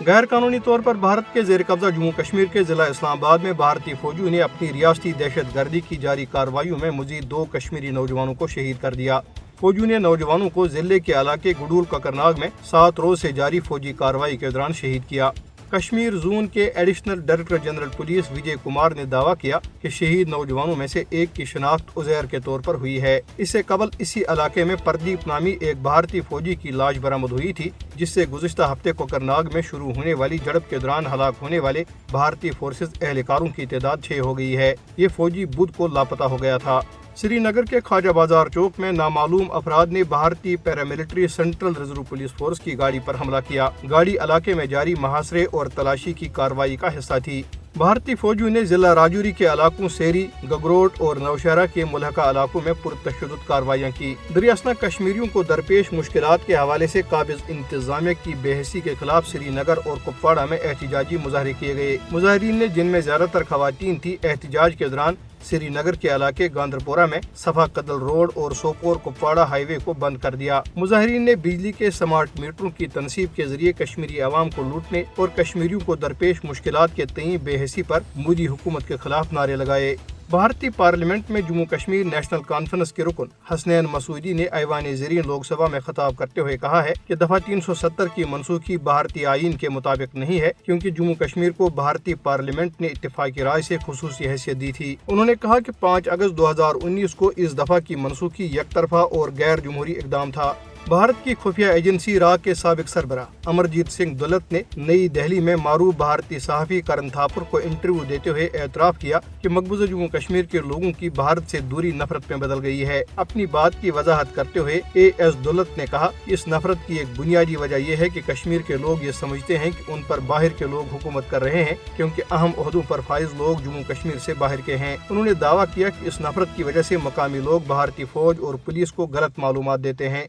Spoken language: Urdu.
غیر قانونی طور پر بھارت کے زیر قبضہ جموں کشمیر کے ضلع اسلام آباد میں بھارتی فوجیوں نے اپنی ریاستی دہشت گردی کی جاری کارروائیوں میں مزید 2 کشمیری نوجوانوں کو شہید کر دیا۔ فوجیوں نے نوجوانوں کو ضلع کے علاقے گڈول ککرناگ میں 7 روز سے جاری فوجی کارروائی کے دوران شہید کیا۔ کشمیر زون کے ایڈیشنل ڈائریکٹر جنرل پولیس وجے کمار نے دعویٰ کیا کہ شہید نوجوانوں میں سے ایک کی شناخت عزیر کے طور پر ہوئی ہے۔ اس سے قبل اسی علاقے میں پردیپ نامی ایک بھارتی فوجی کی لاش برآمد ہوئی تھی، جس سے گزشتہ ہفتے کوکرناگ میں شروع ہونے والی جھڑپ کے دوران ہلاک ہونے والے بھارتی فورسز اہلکاروں کی تعداد 6 ہو گئی ہے۔ یہ فوجی بدھ کو لاپتہ ہو گیا تھا۔ سری نگر کے خواجہ بازار چوک میں نامعلوم افراد نے بھارتی paramilitary central reserve police force کی گاڑی پر حملہ کیا۔ گاڑی علاقے میں جاری محاصرے اور تلاشی کی کارروائی کا حصہ تھی۔ بھارتی فوجیوں نے ضلع راجوری کے علاقوں سیری، گگروٹ اور نوشہرہ کے ملحقہ علاقوں میں پرتشدد کارروائیاں کی۔ دریاسنا کشمیریوں کو درپیش مشکلات کے حوالے سے قابض انتظامیہ کی بے حسی کے خلاف سری نگر اور کپواڑہ میں احتجاجی مظاہرے کیے گئے۔ مظاہرین نے، جن میں زیادہ تر خواتین تھیں، احتجاج کے دوران سری نگر کے علاقے گاندرپورہ میں صفا قدل روڈ اور سوپور کپواڑہ ہائی وے کو بند کر دیا۔ مظاہرین نے بجلی کے سمارٹ میٹروں کی تنصیب کے ذریعے کشمیری عوام کو لوٹنے اور کشمیریوں کو درپیش مشکلات کے تئیں بے حسی پر مودی حکومت کے خلاف نعرے لگائے۔ بھارتی پارلیمنٹ میں جموں کشمیر نیشنل کانفرنس کے رکن حسنین مسعودی نے ایوان زرین لوک سبھا میں خطاب کرتے ہوئے کہا ہے کہ دفعہ 370 کی منسوخی بھارتی آئین کے مطابق نہیں ہے، کیونکہ جموں کشمیر کو بھارتی پارلیمنٹ نے اتفاقی رائے سے خصوصی حیثیت دی تھی۔ انہوں نے کہا کہ 5 اگست 2019 کو اس دفعہ کی منسوخی یک طرفہ اور غیر جمہوری اقدام تھا۔ بھارت کی خفیہ ایجنسی را کے سابق سربراہ امرجیت سنگھ دولت نے نئی دہلی میں معروف بھارتی صحافی کرن تھاپر کو انٹرویو دیتے ہوئے اعتراف کیا کہ مقبوضہ جموں کشمیر کے لوگوں کی بھارت سے دوری نفرت میں بدل گئی ہے۔ اپنی بات کی وضاحت کرتے ہوئے AS دولت نے کہا کہ اس نفرت کی ایک بنیادی وجہ یہ ہے کہ کشمیر کے لوگ یہ سمجھتے ہیں کہ ان پر باہر کے لوگ حکومت کر رہے ہیں، کیونکہ اہم عہدوں پر فائز لوگ جموں کشمیر سے باہر کے ہیں۔ انہوں نے دعویٰ کیا کہ اس نفرت کی وجہ سے مقامی لوگ بھارتی فوج اور پولیس کو غلط معلومات دیتے ہیں۔